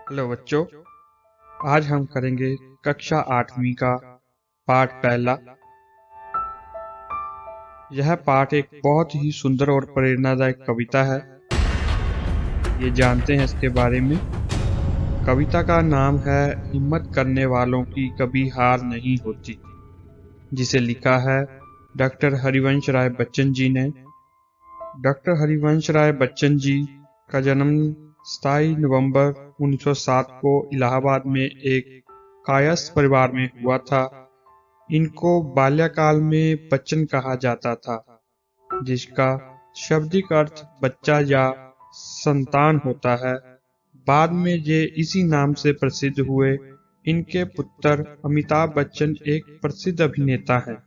Hello बच्चों, आज हम करेंगे कक्षा 8वीं का पाठ पहला। यह पाठ एक बहुत ही सुंदर और प्रेरणादायक कविता है। ये जानते हैं इसके बारे में। कविता का नाम है हिम्मत करने वालों की कभी हार नहीं होती, जिसे लिखा है डॉक्टर हरिवंश राय बच्चन जी ने। डॉक्टर हरिवंश राय बच्चन जी का जन्म 27 नवंबर 1907 को इलाहाबाद में एक कायस्थ परिवार में हुआ था। इनको बाल्यकाल में बच्चन कहा जाता था, जिसका शाब्दिक अर्थ बच्चा या संतान होता है। बाद में ये इसी नाम से प्रसिद्ध हुए। इनके पुत्र अमिताभ बच्चन एक प्रसिद्ध अभिनेता हैं।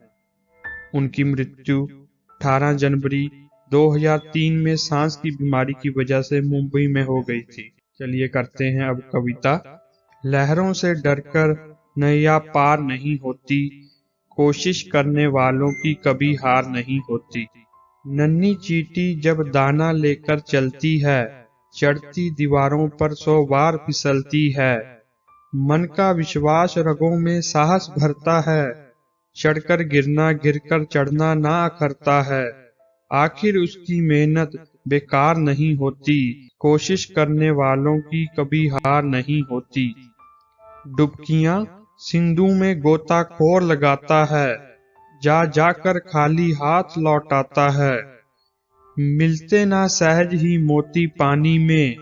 उनकी मृत्यु 18 जनवरी 2003 में सांस की बीमारी की वजह से मुंबई में हो गई थी। चलिए करते हैं अब कविता। लहरों से डरकर नैया पार नहीं होती, कोशिश करने वालों की कभी हार नहीं होती। नन्ही चींटी जब दाना लेकर चलती है, चढ़ती दीवारों पर 100 बार फिसलती है। मन का विश्वास रगों में साहस भरता है, चढ़कर गिरना गिरकर चढ़ना ना करता है। आखिर उसकी मेहनत बेकार नहीं होती, कोशिश करने वालों की कभी हार नहीं होती। डुबकियां सिंधु में गोताखोर लगाता है, जा जाकर खाली हाथ लौटाता है। मिलते ना सहज ही मोती पानी में,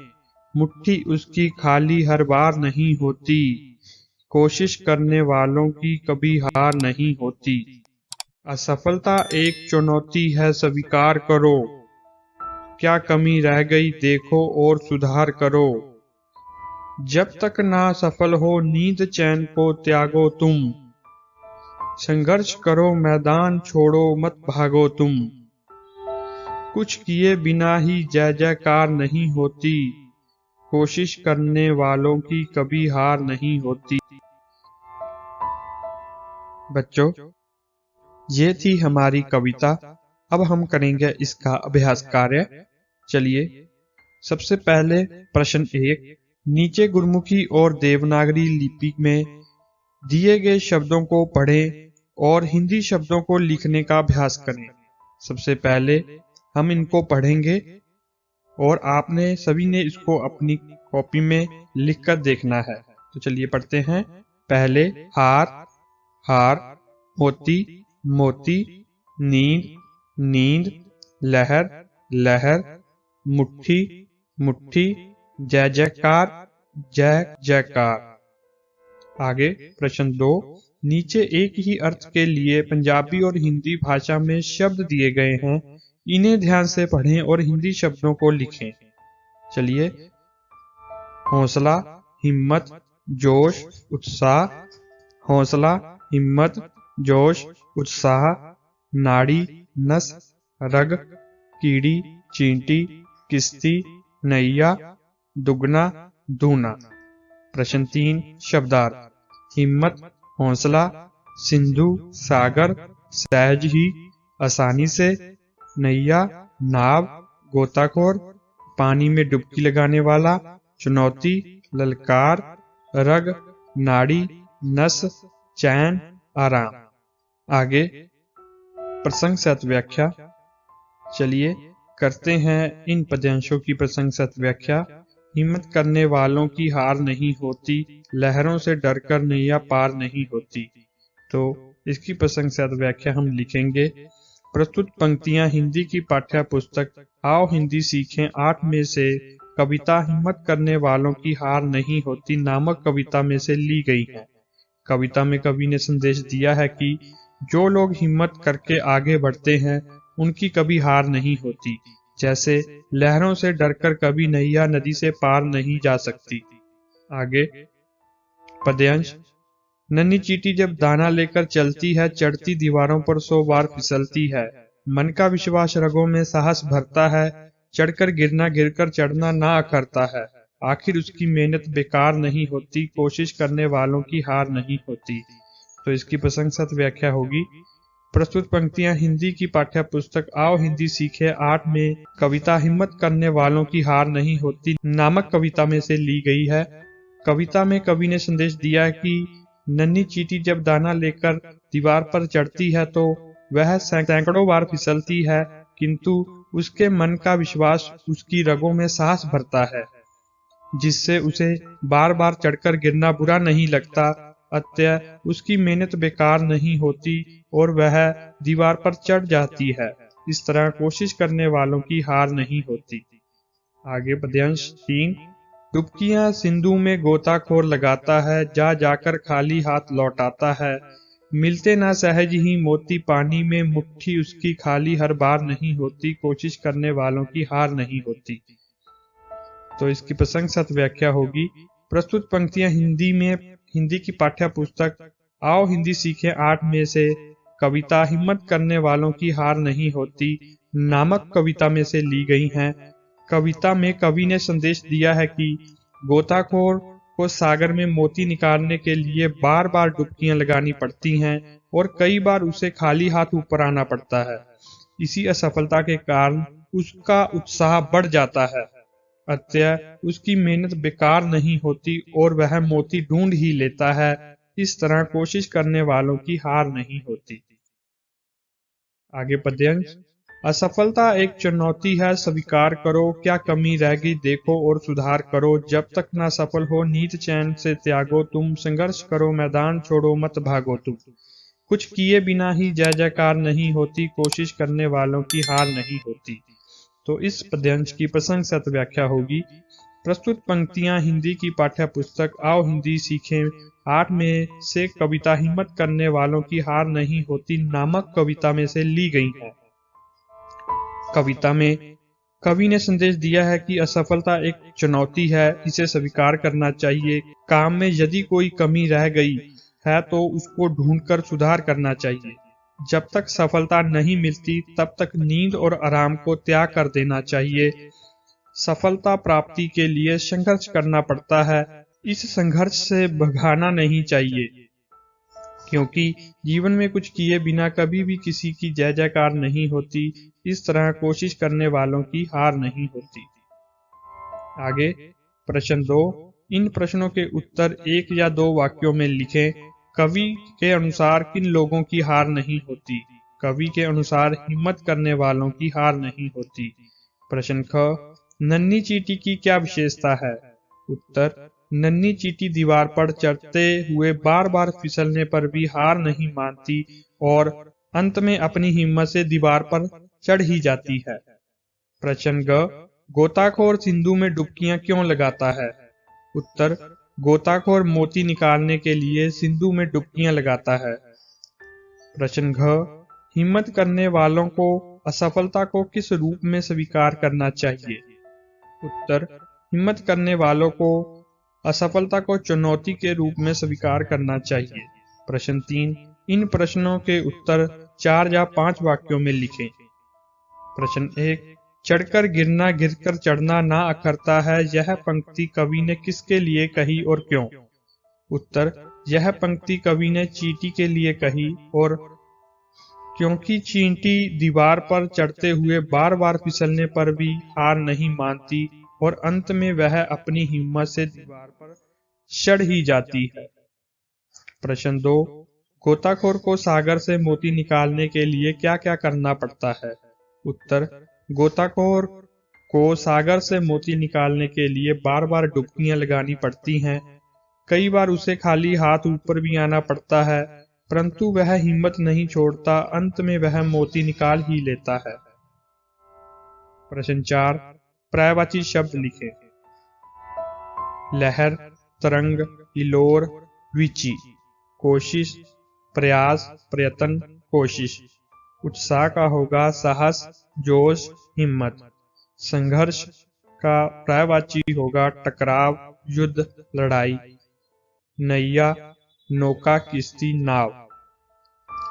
मुट्ठी उसकी खाली हर बार नहीं होती। कोशिश करने वालों की कभी हार नहीं होती। असफलता एक चुनौती है, स्वीकार करो। क्या कमी रह गई देखो और सुधार करो। जब तक ना सफल हो नींद चैन को त्यागो तुम। संघर्ष करो मैदान छोड़ो मत भागो तुम। कुछ किए बिना ही जय जयकार नहीं होती, कोशिश करने वालों की कभी हार नहीं होती। बच्चों, ये थी हमारी कविता। अब हम करेंगे इसका अभ्यास कार्य। चलिए, सबसे पहले प्रश्न 1। नीचे गुरमुखी और देवनागरी लिपि में दिए गए शब्दों को पढ़ें और हिंदी शब्दों को लिखने का अभ्यास करें। सबसे पहले हम इनको पढ़ेंगे और आपने सभी ने इसको अपनी कॉपी में लिखकर देखना है। तो चलिए पढ़ते हैं। पहले हार, हार। मोती, मोती। नींद, नींद। लहर, लहर। मुट्ठी, मुट्ठी। जय जयकार, जय जयकार। आगे प्रश्न 2। नीचे एक ही अर्थ के लिए पंजाबी और हिंदी भाषा में शब्द दिए गए हैं। इन्हें ध्यान से पढ़ें और हिंदी शब्दों को लिखें। चलिए। हौसला, हिम्मत, जोश, उत्साह। हौसला, हिम्मत, जोश, उत्साह। नाड़ी, नस, रग। कीड़ी, चींटी, किश्ती, नैया। दुगना, दूना। प्रश्न 3। शब्दार्थ। हिम्मत, हौसला। सिंधु, सागर, सहज ही, आसानी से। नैया, नाव, गोताखोर, पानी में डुबकी लगाने वाला। चुनौती, ललकार। रग, नाड़ी, नस, चैन, आराम। आगे प्रसंग सहित व्याख्या। चलिए करते हैं इन पद्यांशों की प्रसंग सहित व्याख्या। हिम्मत करने वालों की हार नहीं होती, लहरों से डरकर नैया पार नहीं होती। तो इसकी प्रसंग सहित व्याख्या हम लिखेंगे। प्रस्तुत पंक्तियां हिंदी की पाठ्य पुस्तक आओ हिंदी सीखें 8 में से कविता हिम्मत करने वालों की हार नहीं होती नामक कविता में से ली गई हैं। कविता में कवि ने संदेश दिया है कि जो लोग हिम्मत करके आगे बढ़ते हैं उनकी कभी हार नहीं होती। जैसे लहरों से डरकर कभी नैया नदी से पार नहीं जा सकती। आगे पद्यांश। नन्ही चींटी जब दाना लेकर चलती है, चढ़ती दीवारों पर 100 बार फिसलती है। मन का विश्वास रगों में साहस भरता है, चढ़कर गिरना गिरकर चढ़ना ना करता है। आखिर उसकी मेहनत बेकार नहीं होती, कोशिश करने वालों की हार नहीं होती। तो इसकी प्रशंसक व्याख्या होगी। प्रस्तुत पंक्तियां हिंदी की पाठ्य पुस्तक आओ हिंदी सीखे 8 में कविता हिम्मत करने वालों की हार नहीं होती नामक कविता में से ली गई है। कविता में कवि ने संदेश दिया कि नन्ही चींटी जब दाना लेकर दीवार पर चढ़ती है तो वह सैकड़ों बार फिसलती है, किंतु उसके मन का विश्वास उसकी रगों में साहस भरता है, जिससे उसे बार बार चढ़कर गिरना बुरा नहीं लगता। अतः उसकी मेहनत बेकार नहीं होती और वह दीवार पर चढ़ जाती है। इस तरह कोशिश करने वालों की हार नहीं होती। आगे पद्यांश 3। डुबकियां सिंधु में गोताखोर लगाता है, जा जाकर खाली हाथ लौटाता है। मिलते ना सहज ही मोती पानी में, मुट्ठी उसकी खाली हर बार नहीं होती। कोशिश करने वालों की हार नहीं होती। तो इसकी प्रसंगसत व्याख्या होगी। प्रस्तुत पंक्तियां हिंदी की पाठ्य पुस्तक आओ हिंदी सीखें 8 में से कविता हिम्मत करने वालों की हार नहीं होती नामक कविता में से ली गई हैं। कविता में कवि ने संदेश दिया है कि गोताखोर को सागर में मोती निकालने के लिए बार बार डुबकियां लगानी पड़ती हैं और कई बार उसे खाली हाथ ऊपर आना पड़ता है। इसी असफलता के कारण उसका उत्साह बढ़ जाता है, अतः उसकी मेहनत बेकार नहीं होती और वह मोती ढूंढ ही लेता है। इस तरह कोशिश करने वालों की हार नहीं होती। आगे पद्यांश। असफलता एक चुनौती है, स्वीकार करो, क्या कमी रह गई देखो और सुधार करो। जब तक ना सफल हो नींद चैन से त्यागो तुम, संघर्ष करो मैदान छोड़ो मत भागो तुम। कुछ किए बिना ही जय जयकार नहीं होती, कोशिश करने वालों की हार नहीं होती। तो इस पद्यांश की प्रसंगसत व्याख्या होगी। प्रस्तुत पंक्तियां हिंदी की पाठ्य पुस्तक आओ हिंदी सीखें 8 में से कविता हिम्मत करने वालों की हार नहीं होती नामक कविता में से ली गई हैं। कविता में कवि ने संदेश दिया है कि असफलता एक चुनौती है, इसे स्वीकार करना चाहिए। काम में यदि कोई कमी रह गई है तो उसको ढूंढकर सुधार करना चाहिए। जब तक सफलता नहीं मिलती तब तक नींद और आराम को त्याग कर देना चाहिए। सफलता प्राप्ति के लिए संघर्ष करना पड़ता है, इस संघर्ष से भगाना नहीं चाहिए, क्योंकि जीवन में कुछ किए बिना कभी भी किसी की जय जयकार नहीं होती। इस तरह कोशिश करने वालों की हार नहीं होती। आगे प्रश्न 2। इन प्रश्नों के उत्तर 1 या 2 वाक्यों में लिखें। कवि के अनुसार किन लोगों की हार नहीं होती? कवि के अनुसार हिम्मत करने वालों की हार नहीं होती। प्रश्न ख। नन्ही चींटी की क्या विशेषता है? उत्तर। नन्ही चींटी दीवार पर चढ़ते हुए बार बार फिसलने पर भी हार नहीं मानती और अंत में अपनी हिम्मत से दीवार पर चढ़ ही जाती है। प्रश्न ग। गोताखोर सिंधु में डुबकियां क्यों लगाता है? उत्तर। गोताखोर मोती निकालने के लिए सिंधु में डुबकियां लगाता है। प्रश्न घ। हिम्मत करने वालों को असफलता को किस रूप में स्वीकार करना चाहिए? उत्तर। हिम्मत करने वालों को असफलता को चुनौती के रूप में स्वीकार करना चाहिए। प्रश्न 3। इन प्रश्नों के उत्तर 4 या 5 वाक्यों में लिखें। प्रश्न 1। चढ़कर गिरना गिरकर चढ़ना ना अखरता है, यह पंक्ति कवि ने किसके लिए कही और क्यों? उत्तर। यह पंक्ति कवि ने चींटी के लिए कही और क्योंकि चींटी दीवार पर चढ़ते हुए बार बार फिसलने पर भी हार नहीं मानती और अंत में वह अपनी हिम्मत से दीवार पर चढ़ ही जाती है। प्रश्न 2। गोताखोर को सागर से मोती निकालने के लिए क्या क्या करना पड़ता है? उत्तर। गोताखोर को सागर से मोती निकालने के लिए बार बार डुबकियां लगानी पड़ती हैं। कई बार उसे खाली हाथ ऊपर भी आना पड़ता है, परंतु वह हिम्मत नहीं छोड़ता। अंत में वह मोती निकाल ही लेता है। प्रश्न 4। पर्यायवाची शब्द लिखें। लहर, तरंग, हिलोर, विची। कोशिश, प्रयास, प्रयत्न, कोशिश। उत्साह का होगा साहस, जोश, हिम्मत। संघर्ष का पर्यायवाची होगा टकराव, युद्ध, लड़ाई। नैया, नौका, किश्ती, नाव।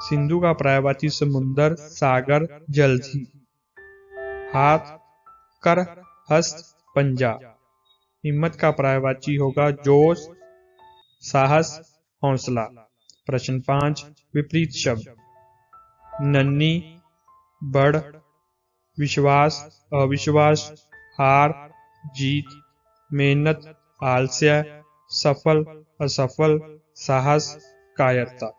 सिंधु का पर्यायवाची समुंदर, सागर, जलधि। हाथ, कर, हस्त, पंजा। हिम्मत का पर्यायवाची होगा जोश, साहस, हौसला। प्रश्न 5। विपरीत शब्द। नन्ही, बढ़, विश्वास, अविश्वास, हार, जीत, मेहनत, आलस्य, सफल असफल, साहस कायरता।